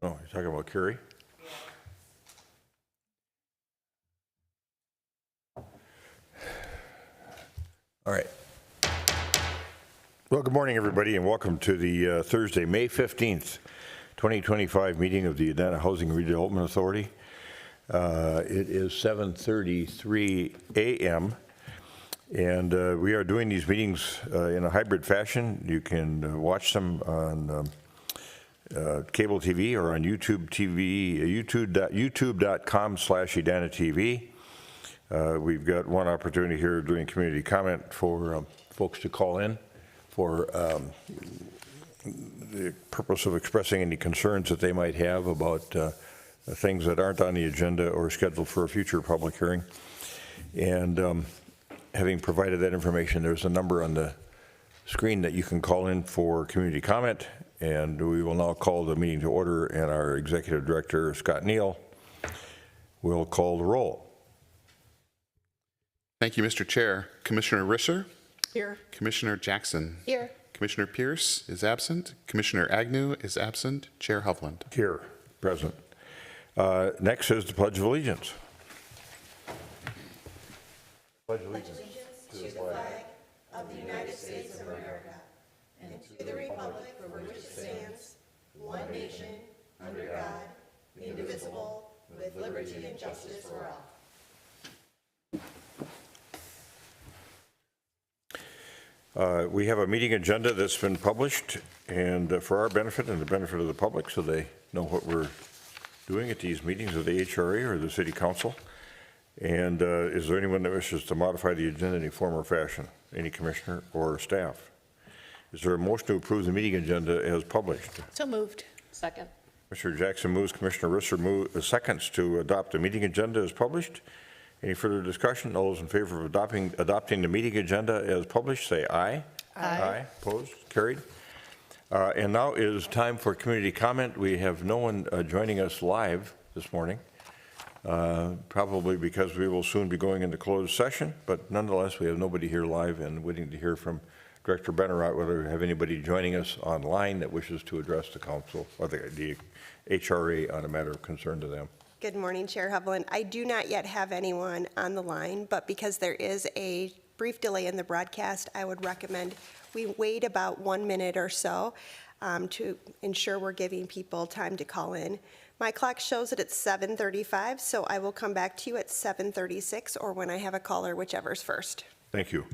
Oh, you're talking about Kerry? All right. Well, good morning, everybody, and welcome to the Thursday, May 15th, 2025 meeting of the Edina Housing Redevelopment Authority. It is 7:33 a.m., and we are doing these meetings in a hybrid fashion. You can watch them on cable TV or on YouTube TV, youtube.com/Edina TV. We've got one opportunity here during community comment for folks to call in for the purpose of expressing any concerns that they might have about things that aren't on the agenda or scheduled for a future public hearing. And having provided that information, there's a number on the screen that you can call in for community comment. And we will now call the meeting to order, and our Executive Director, Scott Neal, will call the roll. Thank you, Mr. Chair. Commissioner Risser? Here. Commissioner Jackson? Here. Commissioner Pierce is absent. Commissioner Agnew is absent. Chair Hovland? Here, present. Next is the Pledge of Allegiance. Pledge allegiance To the flag of the United States of America and to the republic for which it stands, one nation, under God, indivisible, with liberty and justice for all. We have a meeting agenda that's been published, and for our benefit and the benefit of the public, so they know what we're doing at these meetings of the HRA or the City Council. And is there anyone that wishes to modify the agenda in any form or fashion? Any commissioner or staff? Is there a motion to approve the meeting agenda as published? So moved. Second. Commissioner Jackson moves, Commissioner Risser seconds to adopt the meeting agenda as published. Any further discussion? All those in favor of adopting the meeting agenda as published, say aye. Aye. Opposed? Carried. And now is time for community comment. We have no one joining us live this morning, probably because we will soon be going into closed session, but nonetheless, we have nobody here live and waiting to hear from Director Benarott whether we have anybody joining us online that wishes to address the council or the HRA on a matter of concern to them. Good morning, Chair Hovland. I do not yet have anyone on the line, but because there is a brief delay in the broadcast, I would recommend we wait about 1 minute or so to ensure we're giving people time to call in. My clock shows that it's 7:35, so I will come back to you at 7:36 or when I have a caller, whichever's first. Thank you.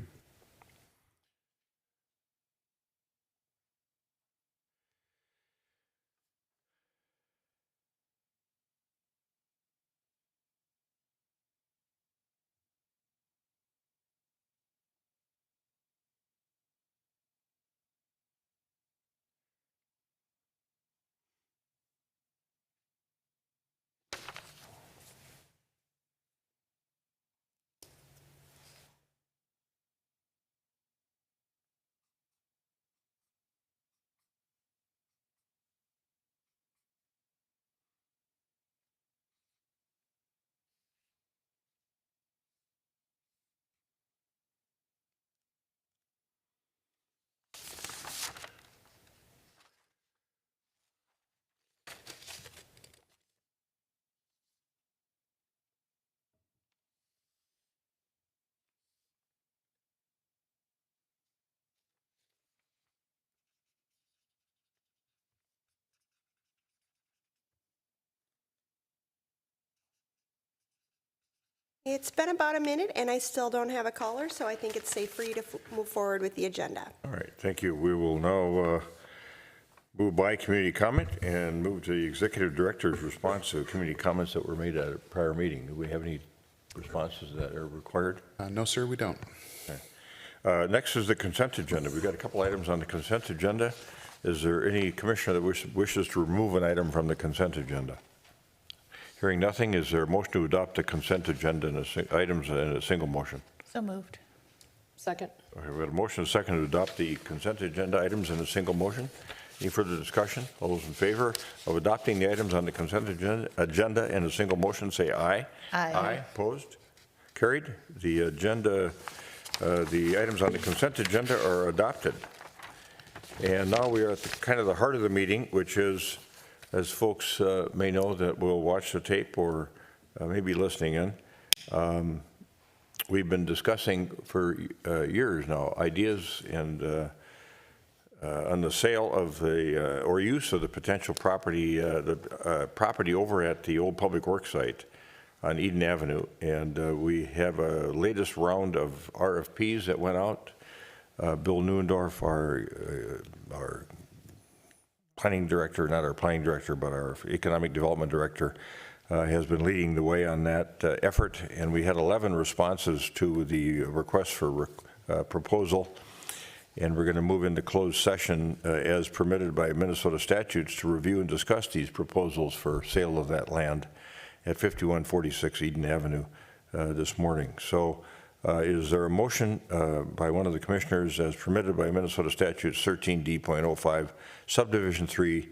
It's been about a minute and I still don't have a caller, so I think it's safe for you to move forward with the agenda. All right, thank you. We will now move by community comment and move to the Executive Director's response to community comments that were made at a prior meeting. Do we have any responses that are required? No, sir, we don't. Okay. Next is the consent agenda. We've got a couple items on the consent agenda. Is there any commissioner that wishes to remove an item from the consent agenda? Hearing nothing, is there a motion to adopt the consent agenda and items in a single motion? So moved. Second. Okay, we have a motion and a second to adopt the consent agenda items in a single motion. Any further discussion? All those in favor of adopting the items on the consent agenda in a single motion, say aye. Aye. Aye. Opposed? Carried. The agenda, the items on the consent agenda are adopted. And now we are at the heart of the meeting, which is as folks may know that will watch the tape or maybe listening in, we've been discussing for years now ideas and on the sale of the, or use of the potential property, the property over at the old Public Works site on Eden Avenue. And we have a latest round of RFPs that went out. Bill Neuendorf, our planning director, not our planning director, but our economic development director, has been leading the way on that effort. And we had 11 responses to the request for proposal. And we're going to move into closed session as permitted by Minnesota statutes to review and discuss these proposals for sale of that land at 5146 Eden Avenue this morning. So is there a motion by one of the commissioners as permitted by Minnesota statutes 13D.05 subdivision 3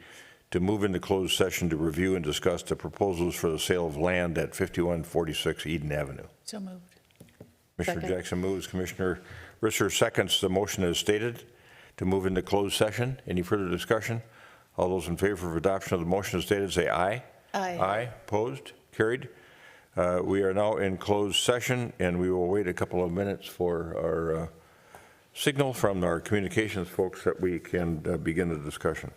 to move into closed session to review and discuss the proposals for the sale of land at 5146 Eden Avenue? So moved. Commissioner Second. Jackson moves. Commissioner Risser seconds the motion as stated to move into closed session. Any further discussion? All those in favor of adoption of the motion as stated say aye. Aye. Aye. Opposed? Carried. We are now in closed session, and we will wait a couple of minutes for our signal from our communications folks that we can begin the discussion.